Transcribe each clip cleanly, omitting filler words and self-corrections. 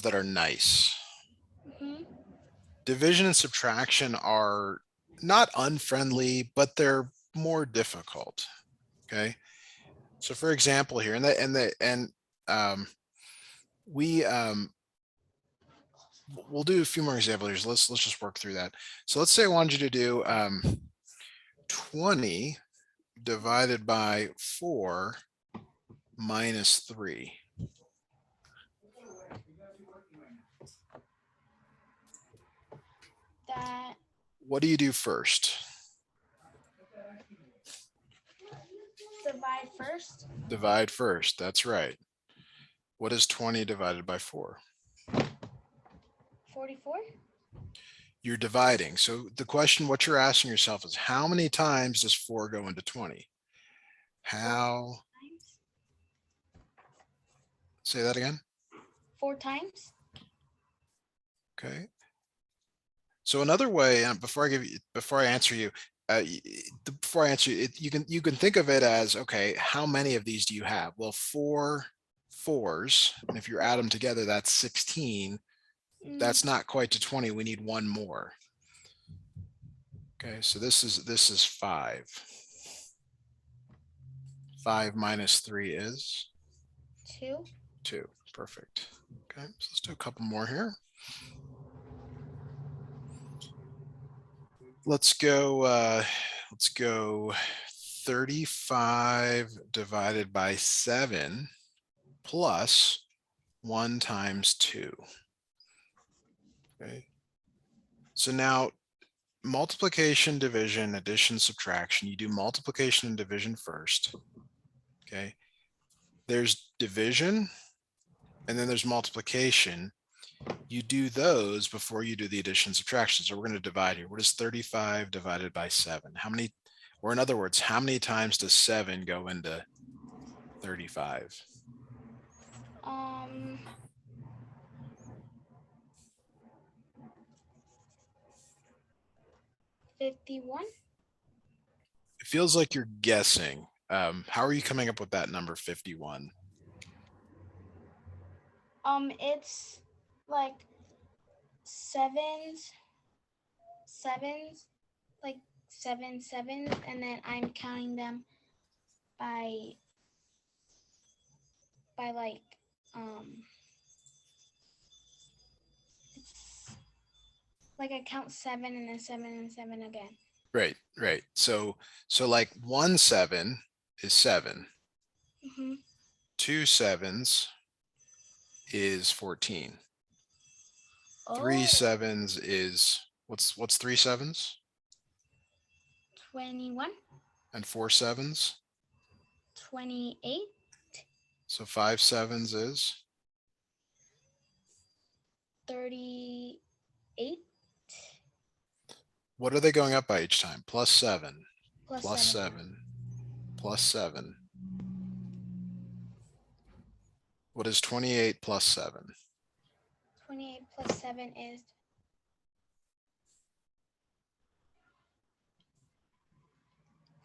that are nice. Mm-hmm. Division and subtraction are not unfriendly, but they're more difficult. Okay. So for example here, um, we we'll do a few more examples here. So let's just work through that. So let's say I wanted you to do 20 divided by 4 minus 3. That What do you do first? divide first. Divide first. That's right. What is 20 divided by 4? 44 You're dividing. So the question, what you're asking yourself is how many times does 4 go into 20? How, times. say that again? 4 times. Okay. So another way, before I answer you, before I answer you, you can think of it as, okay, how many of these do you have? Well, 4 fours, and if you add them together, that's 16. Mm, That's not quite to 20. We need one more. Okay, so this is 5. 5 minus 3 is 2. 2. Perfect. Okay, so let's do a couple more here. Let's go 35 divided by 7 plus 1 times 2. Okay. So now multiplication, division, addition, subtraction. You do multiplication and division first. Okay. There's division and then there's multiplication. You do those before you do the addition and subtraction. So we're going to divide here. What is 35 divided by 7? How many, or in other words, how many times does 7 go into 35? Um, 51. It feels like you're guessing. How are you coming up with that number 51? It's like sevens, sevens, like seven sevens, and then I'm counting them by like it's like I count seven and then seven and seven again. Right, right. So like 1 7 is 7. Mm-hmm. 2 sevens is 14. 3 Oh, sevens is what's 3 sevens? 21, And 4 sevens? 28, So 5 sevens is 38 what are they going up by each time? Plus 7, plus plus 7. 7, plus 7. What is 28 plus 7? 28 plus 7 is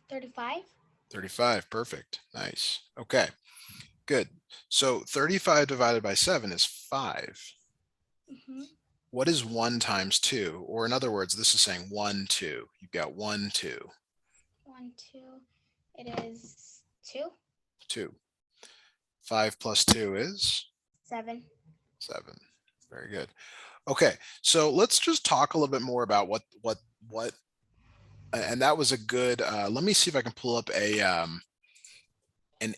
35. 35. Perfect. Nice. Okay, good. So 35 divided by 7 is 5. Mm-hmm. What is 1 times 2? Or in other words, this is saying 1, 2. You've got 1, 2, 1, 2. It is 2, 2. 5 plus 2 is 7. 7. Very good. Okay, so let's just talk a little bit more about what, and that was a good, let me see if I can pull up an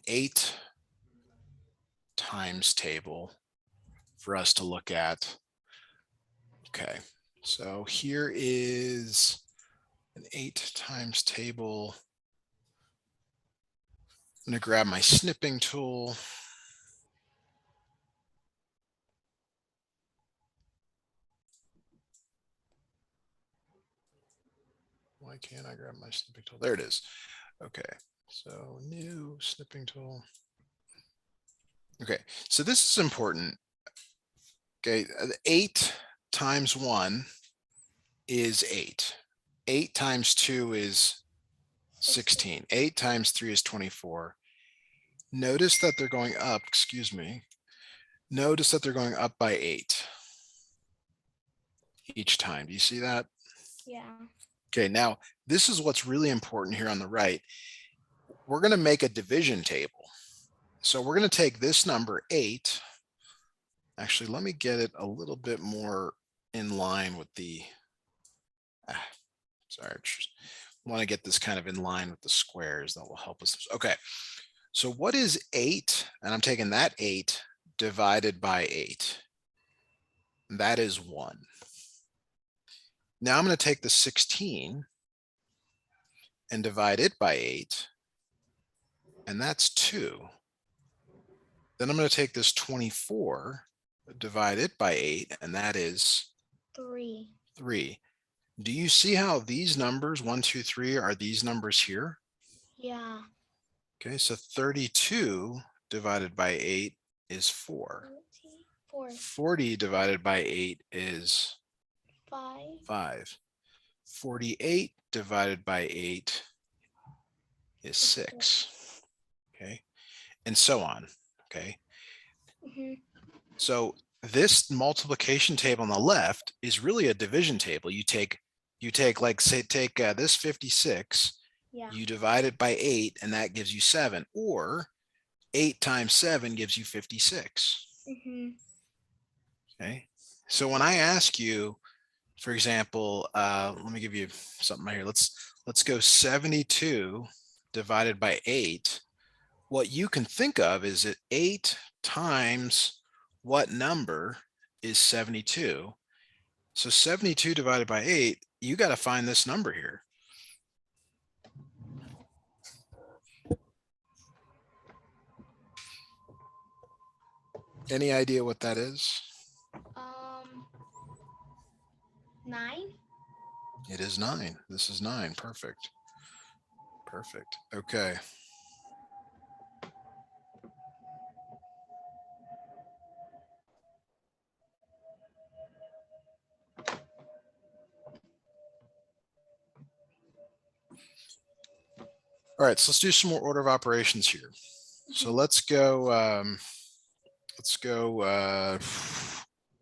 8 times table for us to look at. Okay, so here is an 8 times table. I'm going to grab my snipping tool. Why can't I grab my snipping tool? There it is. Okay, so new snipping tool. Okay, so this is important. Okay, 8 times 1 is 8. 8 times 2 is 16. 8 times 3 is 24. Notice that they're going up, excuse me. Notice that they're going up by 8 each time. Do you see that? Yeah. Okay, now this is what's really important here on the right. We're going to make a division table. So we're going to take this number 8. Actually, let me get it a little bit more in line with the, sorry, I just want to get this kind of in line with the squares. That will help us. Okay, so what is 8? And I'm taking that 8 divided by 8. That is 1. Now I'm going to take the 16 and divide it by 8. And that's 2. Then I'm going to take this 24, divide it by 8, and that is 3. 3. Do you see how these numbers, 1, 2, 3, are these numbers here? Yeah. Okay, so 32 divided by 8 is 4. 4. 40 divided by 8 is 5. 5. 48 divided by 8 is 6. Okay, and so on. Okay, so this multiplication table on the left is really a division table. You take like, say, take this 56, Yeah. you divide it by 8, and that gives you 7, or 8 times 7 gives you 56. Okay, so when I ask you, for example, let me give you something right here. Let's go 72 divided by 8. What you can think of is that 8 times what number is 72? So 72 divided by 8, you got to find this number here. Any idea what that is? 9. It is 9. This is 9. Perfect. Perfect. Okay. All right, so let's do some more order of operations here. So let's go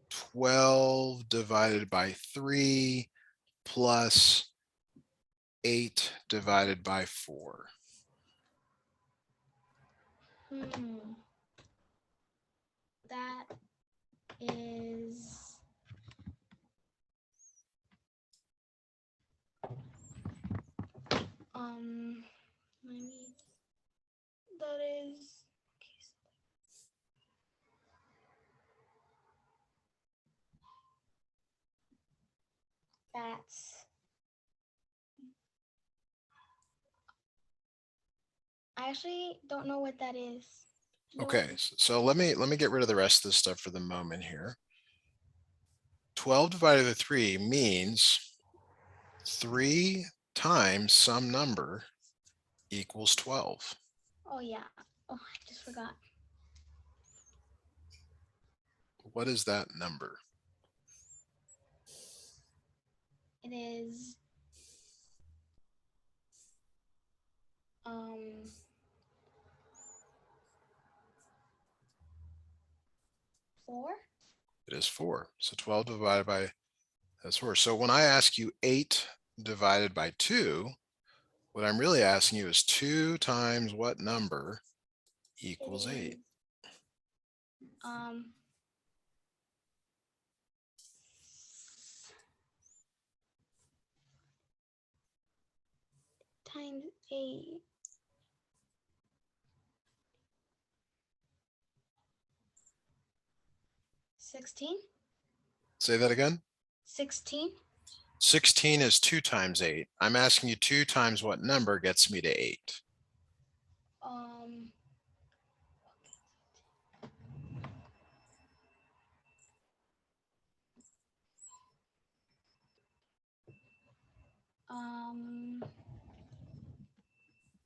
12 divided by 3 plus 8 divided by 4. That is maybe that is that's I actually don't know what that is. Okay, so let me get rid of the rest of this stuff for the moment here. 12 divided by 3 means 3 times some number equals 12. Oh yeah. Oh, I just forgot. What is that number? It is 4. It is 4. So 12 divided by, that's 4. So when I ask you 8 divided by 2, what I'm really asking you is 2 times what number equals 8? Times 8. 16. Say that again. 16. 16 is 2 times 8. I'm asking you 2 times what number gets me to 8?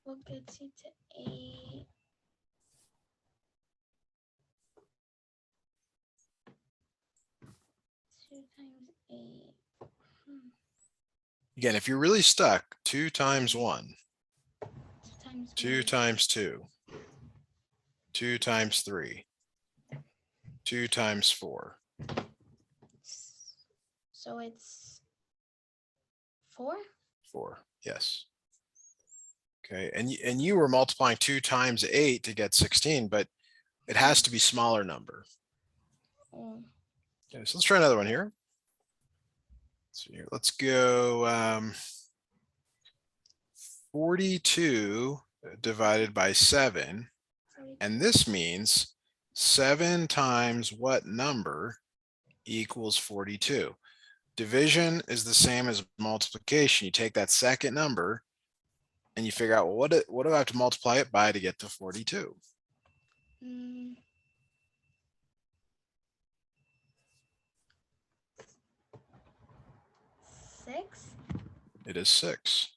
What gets you to 8? 2 times 8. Again, if you're really stuck, 2 times 1, 2 times 2 1. times 2, 2 times 3, 2 times 4. So it's 4? 4. Yes. Okay. And you were multiplying 2 times 8 to get 16, but it has to be smaller number. Oh. Okay, so let's try another one here. So here, let's go 42 divided by 7. And this means 7 times what number equals 42? Division is the same as multiplication. You take that second number and you figure out, well, what do I have to multiply it by to get to 42? Mm. 6? It is 6.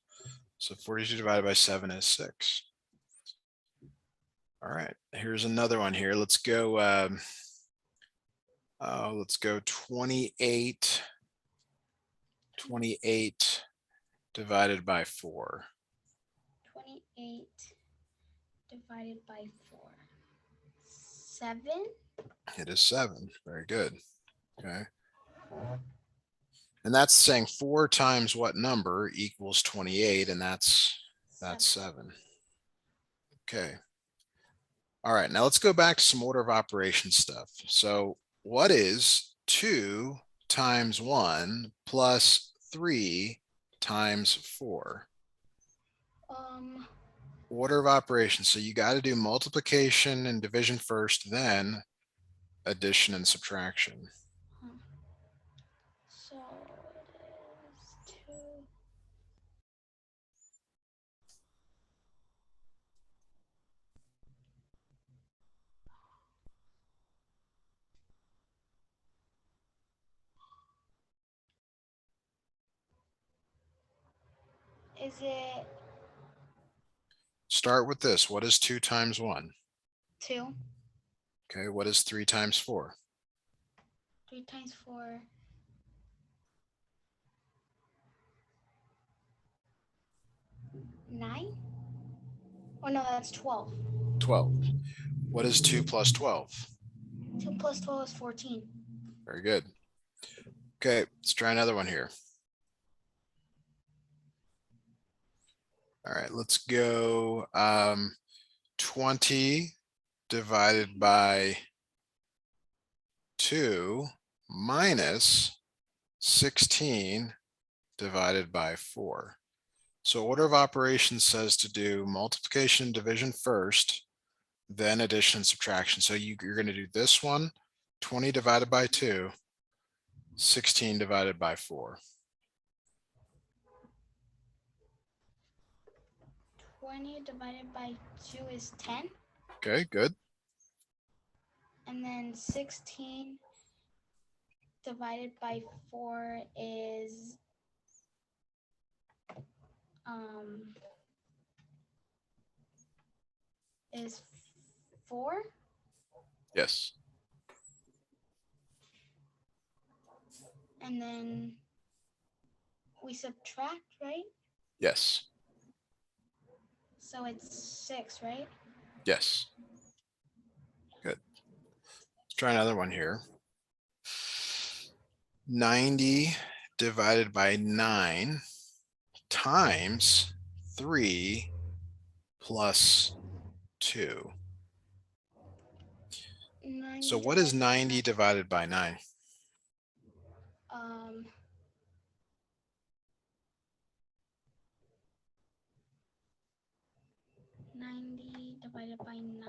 So 42 divided by 7 is 6. All right, here's another one here. Let's go 28 divided by 4. 28 divided by 4. 7? It is 7. Very good. Okay. And that's saying 4 times what number equals 28, and that's 7. Okay. All right, now let's go back to some order of operations stuff. So what is 2 times 1 plus 3 times 4? Order of operations. So you got to do multiplication and division first, then addition and subtraction. So it is 2. Is it Start with this. What is 2 times 1? 2? Okay, what is 3 times 4? 3 times 4. 9? Oh no, that's 12. 12. What is 2 plus 12? 2 plus 12 is 14. Very good. Okay, let's try another one here. All right, let's go 20 divided by 2 minus 16 divided by 4. So order of operations says to do multiplication and division first, then addition and subtraction. So you're going to do this one, 20 divided by 2, 16 divided by 4. 20 divided by 2 is 10. Okay, good. And then 16 divided by 4 is 4. Yes. And then we subtract, right? Yes. So it's 6, right? Yes. Good. Let's try another one here. 90 divided by 9 times 3 plus 2. So what is 90 divided by 9? 90 divided by 9.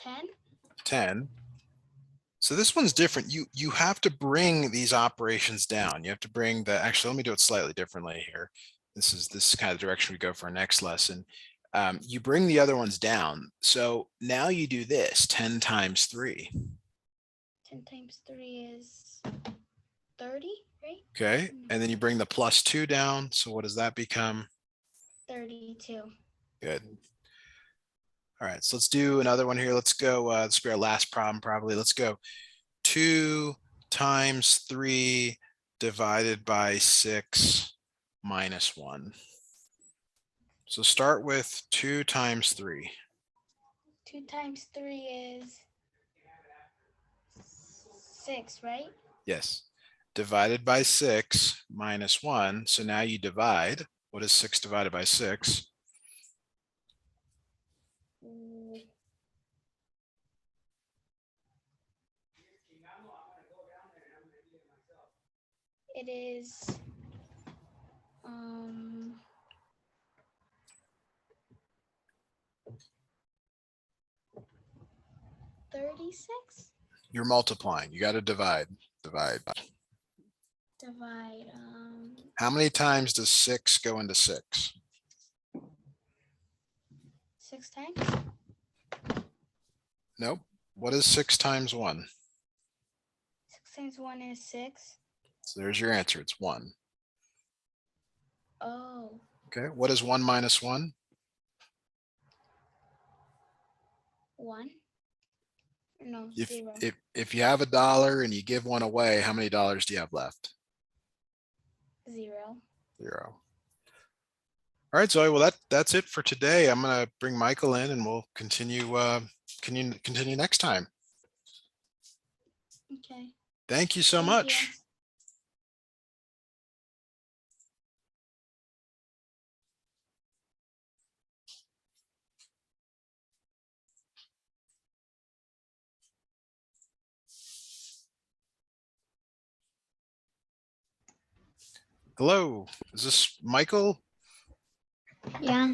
10? 10. So this one's different. You have to bring these operations down. You have to bring the, actually, let me do it slightly differently here. This is kind of the direction we go for our next lesson. You bring the other ones down. So now you do this, 10 times 3. 10 times 3 is 30, right? Okay, and then you bring the plus 2 down. So what does that become? 32. Good. All right, so let's do another one here. Let's go, this will be our last problem probably. Let's go 2 times 3 divided by 6 minus 1. So start with 2 times 3. 2 times 3 is 6, right? Yes. Divided by 6 minus 1. So now you divide. What is 6 divided by 6? Mm, It is 36. You're multiplying. You got to divide. Divide. Divide How many times does 6 go into 6? 6 times. Nope. What is 6 times 1? 6 times 1 is 6. So there's your answer. It's 1. Oh, Okay. What is 1 minus 1? 1. No, If 0. if you have $1 and you give one away, how many dollars do you have left? 0. 0. All right, Zoe. Well, that's it for today. I'm gonna bring Michael in, and we'll continue continue next time. Okay. Thank you so Thank much. you. Hello, is this Michael? Yeah.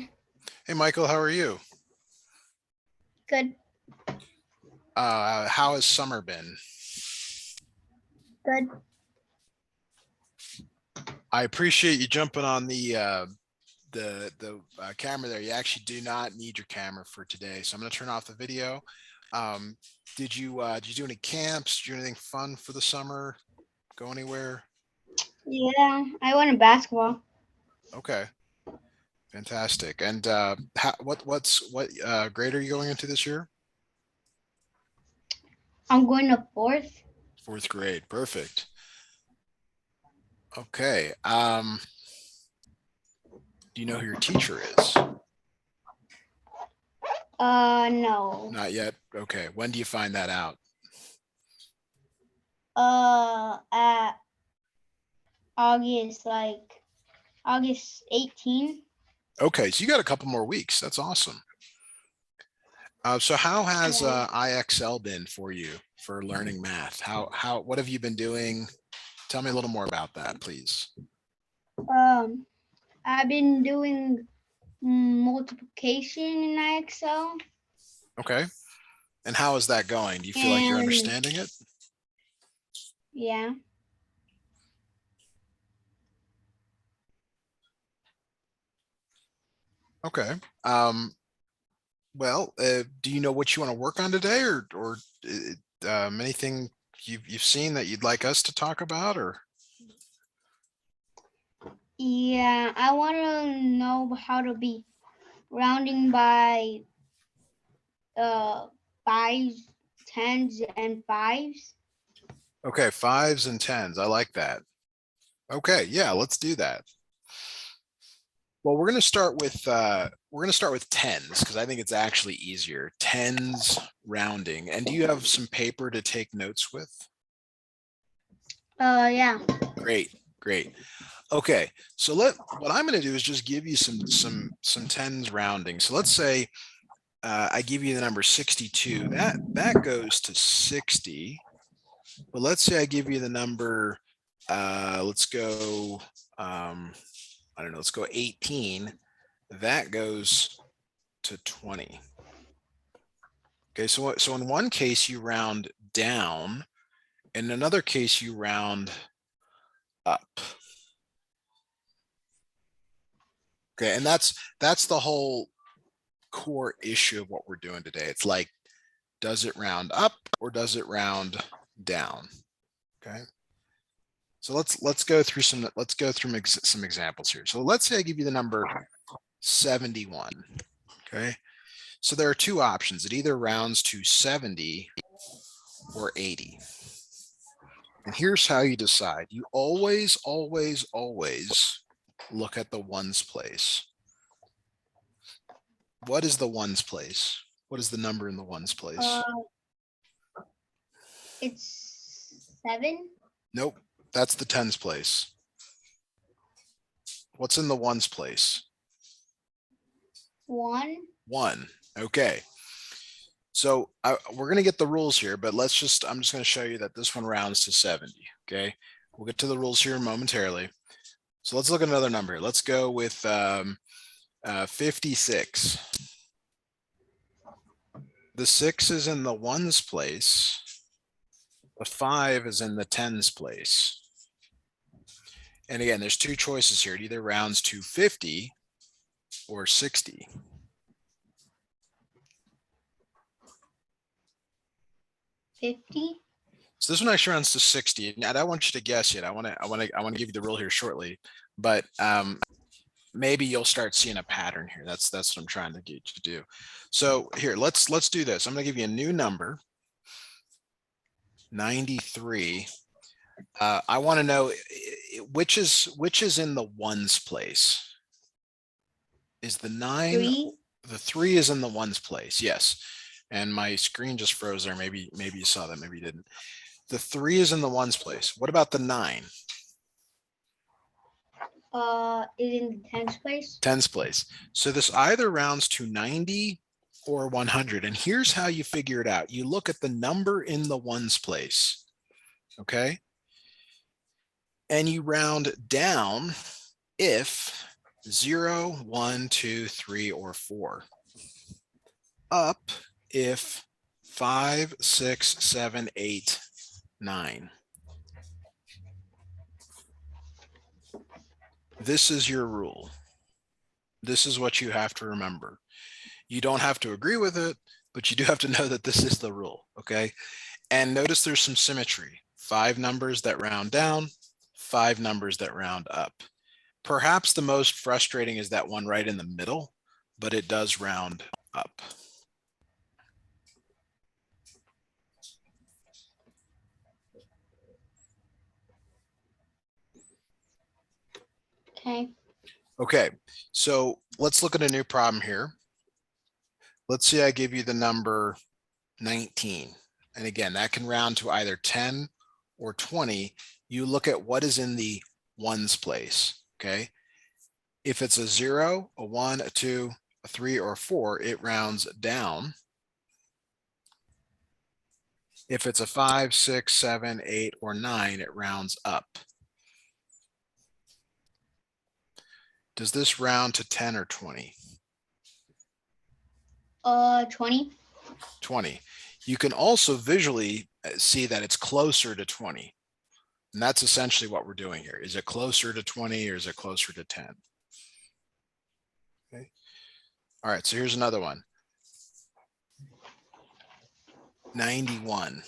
Hey, Michael, how are you? Good. How has summer been? Good. I appreciate you jumping on the camera there. You actually do not need your camera for today, so I'm going to turn off the video. Did you do any camps? Did you do anything fun for the summer? Go anywhere? Yeah, I went to basketball. Okay, fantastic. And what grade are you going into this year? I'm going to 4th. 4th grade. Perfect. Okay. Do you know who your teacher is? No. Not yet. Okay. When do you find that out? At August 18. Okay, so you got a couple more weeks. That's awesome. So how has IXL been for you for learning math? What have you been doing? Tell me a little more about that, please. I've been doing multiplication in IXL. Okay. And how is that going? Do you feel like you're understanding it? Yeah. Okay. Well, do you know what you want to work on today, or anything you've seen that you'd like us to talk about, or? Yeah, I want to know how to be rounding by 5s, 10s, and 5s. Okay, 5s and 10s. I like that. Okay, yeah, let's do that. Well, we're going to start with 10s because I think it's actually easier. 10s rounding. And do you have some paper to take notes with? Yeah. Great, great. Okay, so what I'm going to do is just give you some 10s rounding. So let's say I give you the number 62. That goes to 60. But let's say I give you the number, let's go, I don't know, let's go 18. That goes to 20. Okay, so in one case you round down, in another case you round up. Okay, and that's the whole core issue of what we're doing today. It's like, does it round up or does it round down? Okay. So let's go through some examples here. So let's say I give you the number 71. Okay. So there are two options. It either rounds to 70 or 80. And here's how you decide. You always, always, always look at the ones place. What is the ones place? What is the number in the ones place? It's 7. Nope, that's the tens place. What's in the ones place? 1. 1. Okay. So we're going to get the rules here, but I'm just going to show you that this one rounds to 70. Okay. We'll get to the rules here momentarily. So let's look at another number here. Let's go with 56. The 6 is in the ones place. The 5 is in the tens place. And again, there's two choices here. It either rounds to 50 or 60. 50. So this one actually rounds to 60. And I don't want you to guess yet. I want to give you the rule here shortly, but maybe you'll start seeing a pattern here. That's what I'm trying to get you to do. So here, let's do this. I'm going to give you a new number, 93. I want to know which is in the ones place. Is the 9? 3. The 3 is in the ones place. Yes. And my screen just froze there. Maybe you saw that. Maybe you didn't. The 3 is in the ones place. What about the 9? Is in the tens place. Tens place. So this either rounds to 90 or 100. And here's how you figure it out. You look at the number in the ones place. Okay. And you round down if 0, 1, 2, 3, or 4. Up if 5, 6, 7, 8, 9. This is your rule. This is what you have to remember. You don't have to agree with it, but you do have to know that this is the rule, okay? And notice there's some symmetry. 5 numbers that round down, 5 numbers that round up. Perhaps the most frustrating is that one right in the middle, but it does round up. Okay. Okay, so let's look at a new problem here. Let's say I give you the number 19. And again, that can round to either 10 or 20. You look at what is in the ones place, okay? If it's a 0, a 1, a 2, a 3, or a 4, it rounds down. If it's a 5, 6, 7, 8, or 9, it rounds up. Does this round to 10 or 20? 20. 20. You can also visually see that it's closer to 20. And that's essentially what we're doing here. Is it closer to 20 or is it closer to 10? Okay. All right, so here's another one. 91.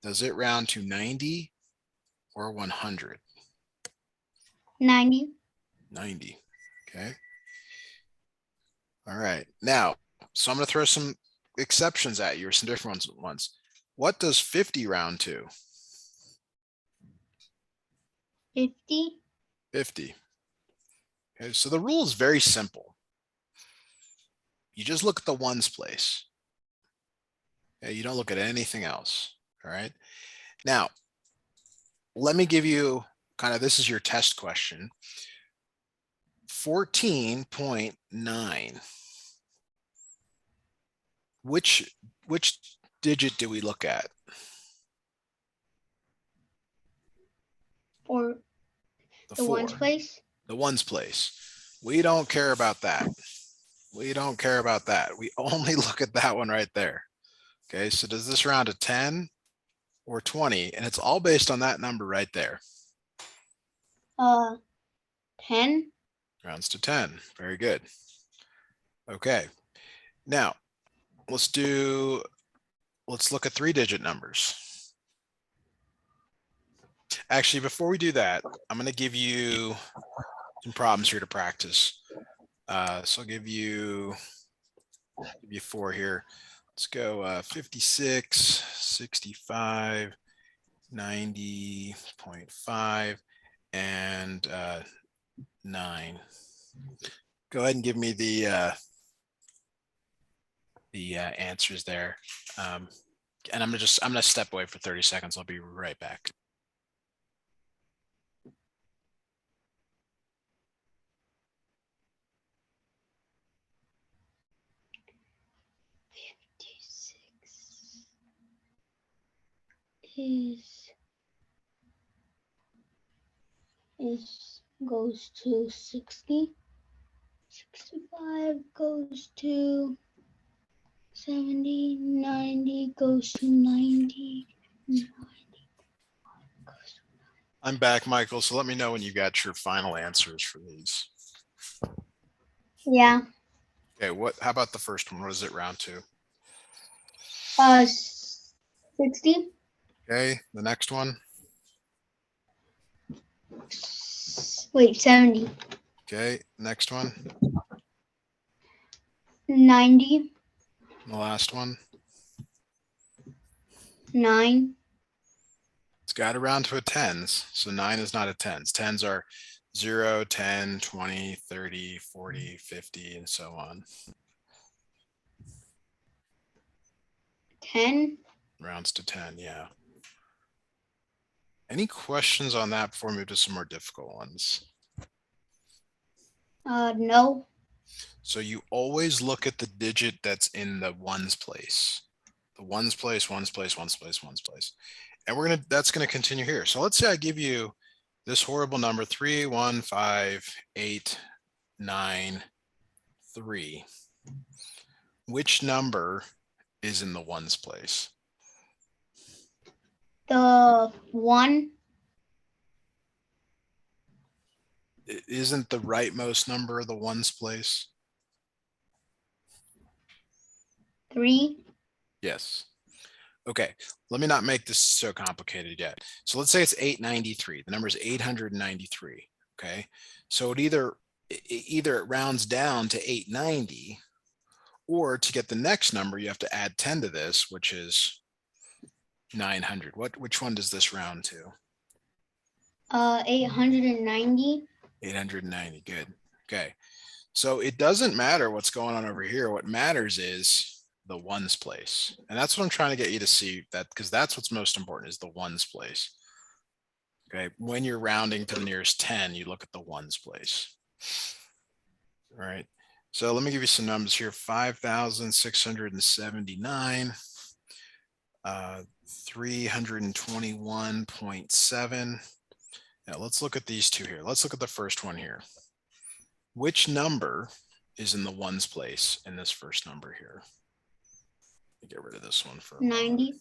Does it round to 90 or 100? 90. 90. Okay. All right. Now, so I'm going to throw some exceptions at you, or some different ones. What does 50 round to? 50. 50. Okay, so the rule is very simple. You just look at the ones place. Okay, you don't look at anything else. All right. Now, let me give you kind of, this is your test question. 14.9. Which digit do we look at? Or the ones place. The ones place. We don't care about that. We don't care about that. We only look at that one right there. Okay, so does this round to 10 or 20? And it's all based on that number right there. 10. Rounds to 10. Very good. Okay. Now, let's look at 3-digit numbers. Actually, before we do that, I'm going to give you some problems here to practice. So I'll give you 4 here. Let's go 56, 65, 90.5, and 9. Go ahead and give me the the answers there. And I'm gonna step away for 30 seconds. I'll be right back. Goes to 60. 65 goes to 70. 90 goes to 90. 90 goes I'm back, Michael. So let me know when you got your final answers for these. Yeah. Okay, how about the first one? What does it round to? 60. Okay, the next one. Wait, 70. Okay, next one. 90. The last one. 9. It's got to round to a tens. So 9 is not a tens. Tens are 0, 10, 20, 30, 40, 50, and so on. 10. Rounds to 10, yeah. Any questions on that before we move to some more difficult ones? No. So you always look at the digit that's in the ones place. The ones place, ones place, ones place, ones place. And that's gonna continue here. So let's say I give you this horrible number 3, 1, 5, 8, 9, 3. Which number is in the ones place? The 1. Isn't the rightmost number the ones place? 3. Yes. Okay, let me not make this so complicated yet. So let's say it's 893. The number is 893. Okay, so it either rounds down to 890, or to get the next number, you have to add 10 to this, which is 900. Which one does this round to? 890. 890. Good. Okay, so it doesn't matter what's going on over here. What matters is the ones place. And that's what I'm trying to get you to see, that because that's what's most important, is the ones place. Okay, when you're rounding to the nearest 10, you look at the ones place. All right, so let me give you some numbers here. 5,679, 321.7. Now let's look at these two here. Let's look at the first one here. Which number is in the ones place in this first number here? Get rid of this one for 90.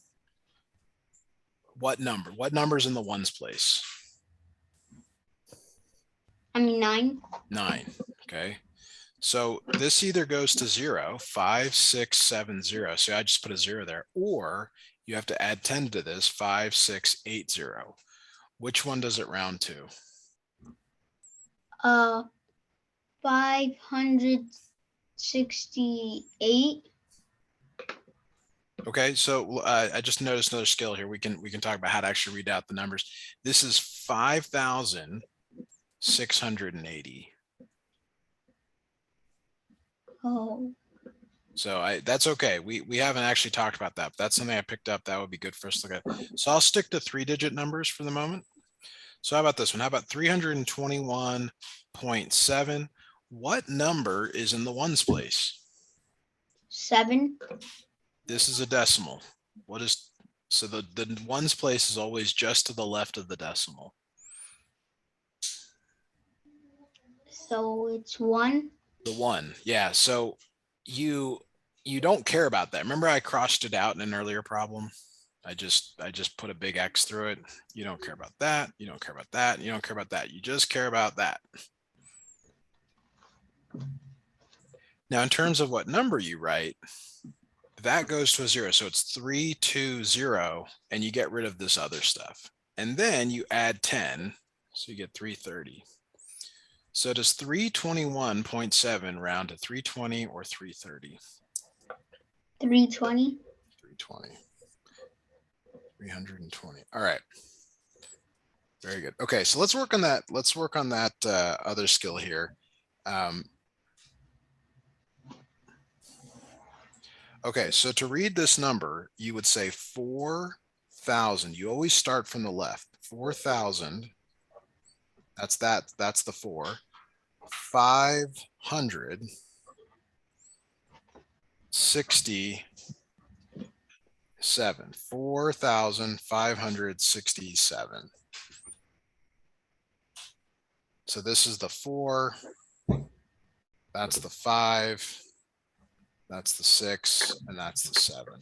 What number? What number's in the ones place? I mean 9. 9. Okay. So this either goes to 0, 5, 6, 7, 0. So I just put a 0 there, or you have to add 10 to this, 5, 6, 8, 0. Which one does it round to? 568. Okay, so I just noticed another skill here. We can talk about how to actually read out the numbers. This is 5,680. Oh. So that's okay. We haven't actually talked about that, but that's something I picked up. That would be good for us to look at. So I'll stick to 3-digit numbers for the moment. So how about this one? How about 321.7? What number is in the ones place? 7. This is a decimal. So the ones place is always just to the left of the decimal. So it's 1. The 1, yeah. So you don't care about that. Remember I crossed it out in an earlier problem? I just put a big X through it. You don't care about that. You don't care about that. You don't care about that. You just care about that. Now, in terms of what number you write, that goes to a 0. So it's 320, and you get rid of this other stuff. And then you add 10. So you get 330. So does 321.7 round to 320 or 330? 320. 320. 320. All right. Very good. Okay, so let's work on that. Let's work on that other skill here. Okay, so to read this number, you would say 4,000. You always start from the left. 4,000. That's the 4. 567. 4,567. So this is the 4. That's the 5. That's the 6, and that's the 7.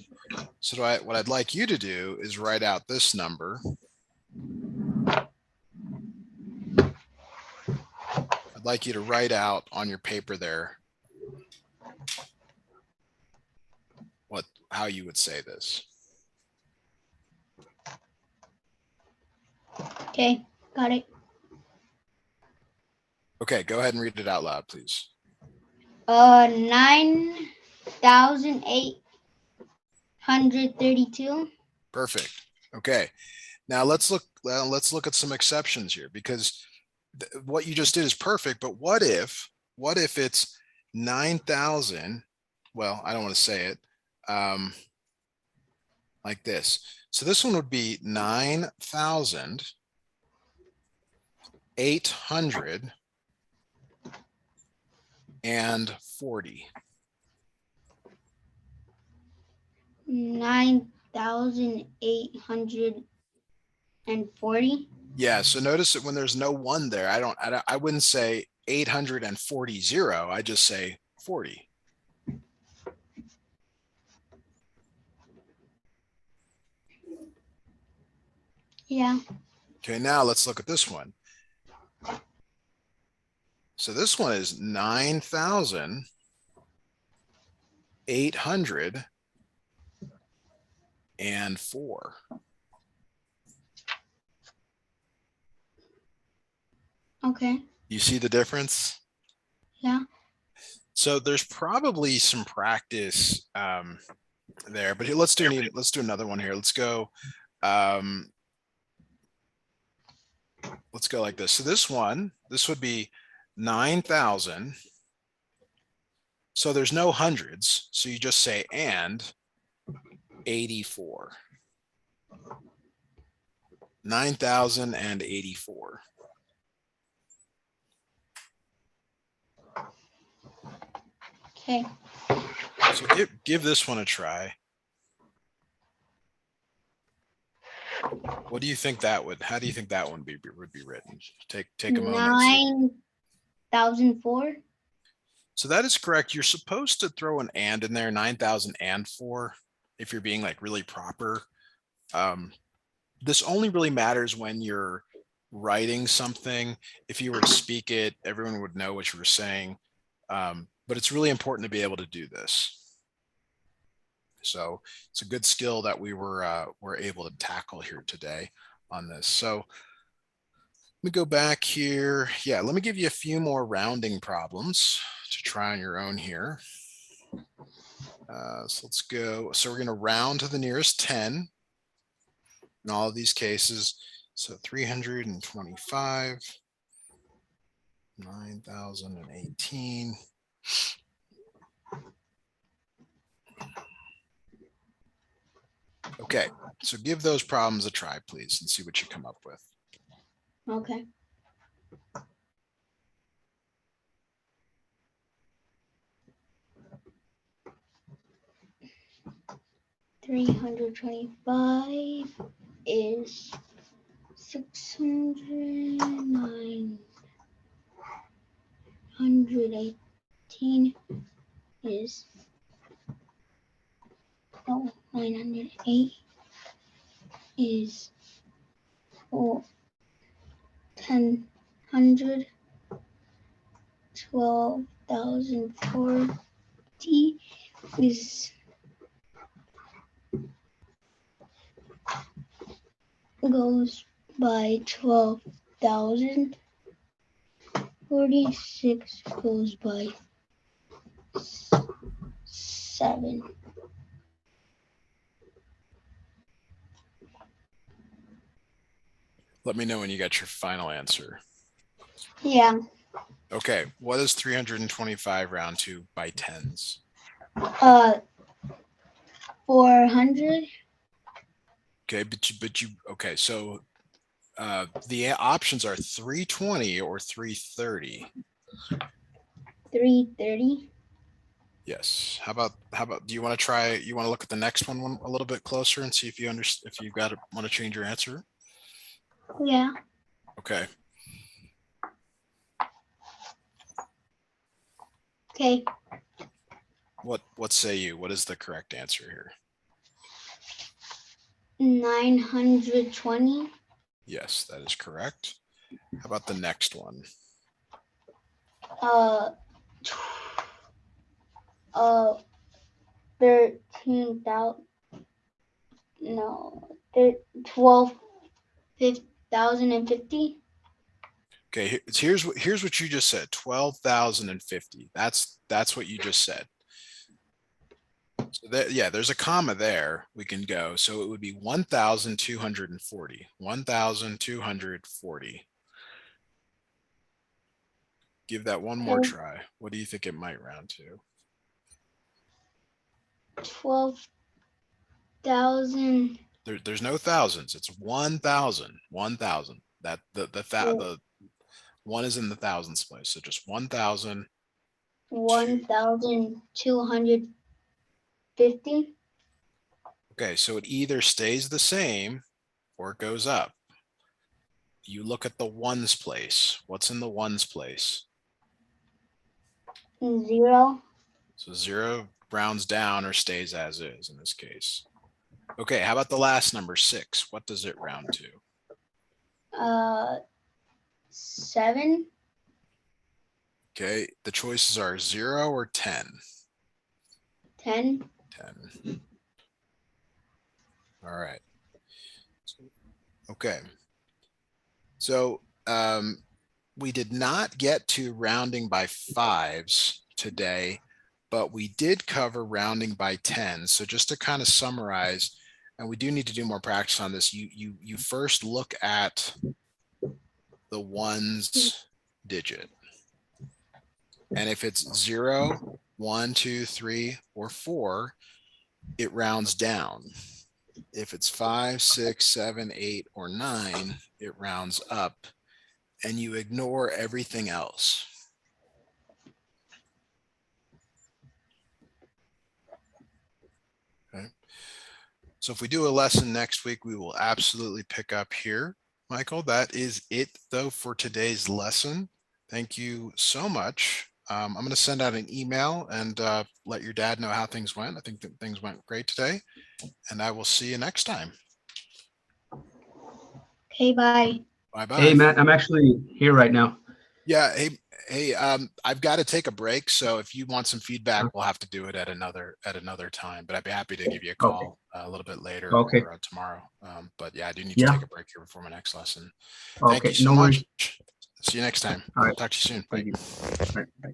So what I'd like you to do is write out this number. I'd like you to write out on your paper there how you would say this. Okay, got it. Okay, go ahead and read it out loud, please. 9,832. Perfect. Okay. Now let's look at some exceptions here, because what you just did is perfect, but what if it's 9,000? Well, I don't want to say it like this. So this one would be 9,840. 9,840. Yeah, so notice that when there's no 1 there, I wouldn't say 840. I just say 40. Yeah. Okay, now let's look at this one. So this one is 9,804. Okay. You see the difference? Yeah. So there's probably some practice there, but here, let's do another one here. Let's go like this. So this would be 9,000. So there's no hundreds. So you just say and 84. 9,084. Okay. So give this one a try. What do you think how do you think that one would be written? Take a moment. 9,004. So that is correct. You're supposed to throw an and in there, 9,004, if you're being like really proper. This only really matters when you're writing something. If you were to speak it, everyone would know what you were saying. But it's really important to be able to do this. So it's a good skill that we were able to tackle here today on this. So let me go back here. Yeah, let me give you a few more rounding problems to try on your own here. So let's go. So we're going to round to the nearest 10 in all of these cases. So 325, 9,018. Okay, so give those problems a try, please, and see what you come up with. Okay. $325 is 609. 118 is 908 is 1000. 12,040 is goes by 12,000. 46 goes by 7. Let me know when you got your final answer. Yeah. Okay, what does 325 round to by tens? 400. Okay, okay, so the options are 320 or 330. 330. Yes. How about do you want to try, you want to look at the next one a little bit closer and see if you understand, if you've got to want to change your answer? Yeah. Okay. Okay. What say you? What is the correct answer here? 920. Yes, that is correct. How about the next one? T- 13,000. No, 12,050. Okay, here's what you just said. 12,050. That's what you just said. So that, yeah, there's a comma there. We can go. So it would be 1,240. 1,240. Give that one more try. What do you think it might round to? 12,000. There's no thousands. It's 1,000. 1,000. That the one is in the thousands place. So just 1,000. 1,250. Okay, so it either stays the same or it goes up. You look at the ones place. What's in the ones place? 0. So 0 rounds down or stays as is in this case. Okay, how about the last number, 6? What does it round to? 7. Okay, the choices are 0 or 10. 10. 10. All right. Okay. So we did not get to rounding by 5s today, but we did cover rounding by 10. So just to kind of summarize, and we do need to do more practice on this, you first look at the ones digit. And if it's 0, 1, 2, 3, or 4, it rounds down. If it's 5, 6, 7, 8, or 9, it rounds up, and you ignore everything else. Okay. So if we do a lesson next week, we will absolutely pick up here. Michael, that is it though for today's lesson. Thank you so much. I'm going to send out an email and let your dad know how things went. I think that things went great today, and I will see you next time. Okay, bye. Bye-bye. Hey, Matt, I'm actually here right now. Yeah. Hey, I've got to take a break. So if you want some feedback, we'll have to do it at another time, but I'd be happy to give you a call a little bit later or tomorrow. But yeah, I do need to take a break here before my next lesson. Thank you so much. See you next time. All right. Talk to you soon. Thank Bye. you. All right. Bye.